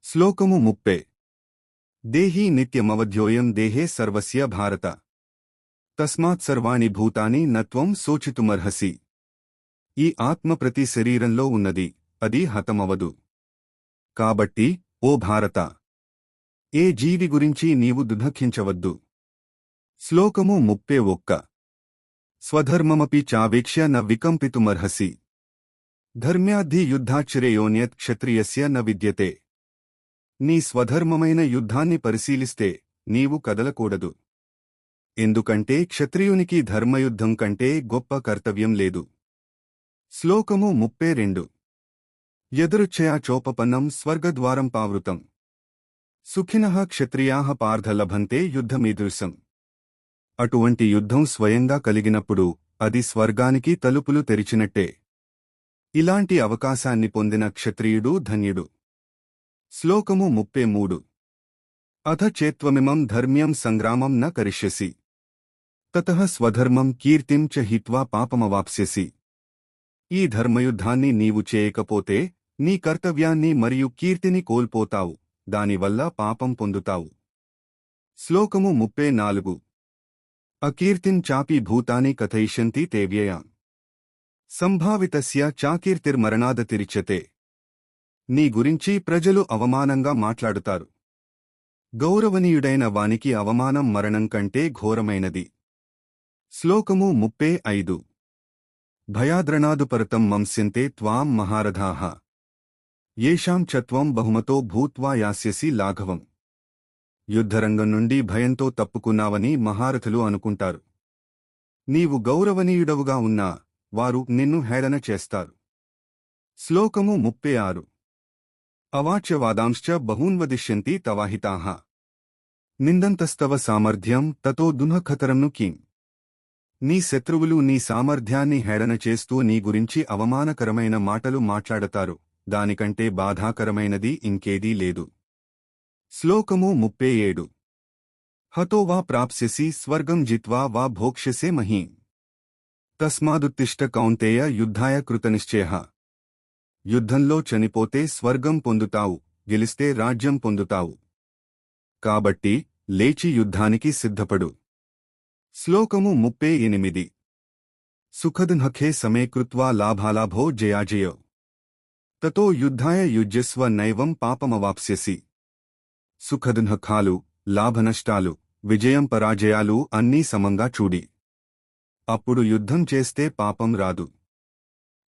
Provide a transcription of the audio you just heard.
శ్లోకము 30 దేహీ నిత్యమవధ్యోయం దేహే సర్వస్య భారత తస్మాత్ సర్వాణి భూతాని నత్వం శోచితుమర్హసి. ఈ ఆత్మ ప్రతి శరీరంలో ఉన్నది, అది హతమవదు. కాబట్టి ఓ భారత, ఏ జీవి గురించి నీవు దుఃఖించవద్దు. శ్లోకము 31 స్వధర్మమపి చావేక్ష్య న వికంపితుమర్హసి. ధర్మ్యాద్ధి యుద్ధాశ్చర్యోన్యత్ క్షత్రియస్య న విద్యతే. నీ స్వధర్మమైన యుద్ధాన్ని పరిశీలిస్తే నీవు కదలకూడదు. ఎందుకంటే క్షత్రియునికి ధర్మయుద్ధం కంటే గొప్ప కర్తవ్యం లేదు. శ్లోకము 32 యదృచ్ఛయా చోపపన్నం స్వర్గద్వారం పావృతం. సుఖినః క్షత్రియాః పార్థ లభంతే యుద్ధమీదృశం. అటువంటి యుద్ధం స్వయంగా కలిగినప్పుడు అది స్వర్గానికి తలుపులు తెరిచినట్టే. ఇలాంటి అవకాశాన్ని పొందిన క్షత్రియుడు ధన్యుడు. శ్లోకము 33 అథ చేత్వమిమం ధర్మ్యం సంగ్రామం న కరిష్యసి. తతః స్వధర్మం కీర్తిం చ హిత్వా పాపమవాప్స్యసి. ఈ ధర్మయుద్ధాన్ని నీవు చేయకపోతే నీ కర్తవ్యాన్ని మరియు కీర్తిని కోల్పోతావు, దానివల్ల పాపం పొందుతావు. శ్లోకము 34 అకీర్తిం చాపి భూతాని కథయిష్యంతి తే వ్యయాం. సంభావితస్య చాకీర్తిర్మరణాదతిరిచ్యతే. నీ గురించి ప్రజలు అవమానంగా మాట్లాడుతారు. గౌరవనీయుడైన వానికి అవమానం మరణం కంటే ఘోరమైనది. శ్లోకము 35 భయాద్రణాదుపరతం మంస్యంతే త్వాం మహారథాః. యేషాం చత్వం బహుమతో భూత్వా యాస్యసి లాఘవం. యుద్ధరంగం నుండి భయంతో తప్పుకున్నావని మహారథులు అనుకుంటారు. నీవు గౌరవనీయుడవుగా ఉన్నా వారు నిన్ను హేళన చేస్తారు. శ్లోకము 36 అవాచ్యవాదాంశ్చ బహూన్వదిష్యంతి తవాహితాః. నిందంతస్తవ సామర్థ్యం తతో దుఃఖతరం ను కిం. నీ శత్రువులు నీ సామర్థ్యాన్ని హేళన చేస్తూ నీ గురించి అవమానకరమైన మాటలు మాట్లాడతారు, దానికంటే బాధాకరమైనది ఇంకేదీ లేదు. శ్లోకము 37 హతో వా ప్రాప్స్యసి స్వర్గం జిత్వా వా భోక్ష్యసే మహీం. తస్మాదుత్తిష్ట కౌంతేయ యుద్ధాయ కృతనిశ్చయః. యుద్ధంలో చనిపోతే స్వర్గం పొందుతావు, గెలిస్తే రాజ్యం పొందుతావు. కాబట్టి లేచి యుద్ధానికి సిద్ధపడు. శ్లోకము 38 సుఖదుఃఖే సమే కృత్వా లాభాలాభో జయాజయో. తతో యుద్ధాయ యుజ్యస్వ నైవం పాపమవాప్స్యసి. సుఖదుఃఖాలు, లాభనష్టాలు, విజయం పరాజయాలు అన్నీ సమంగా చూడి. అప్పుడు యుద్ధం చేస్తే పాపం రాదు.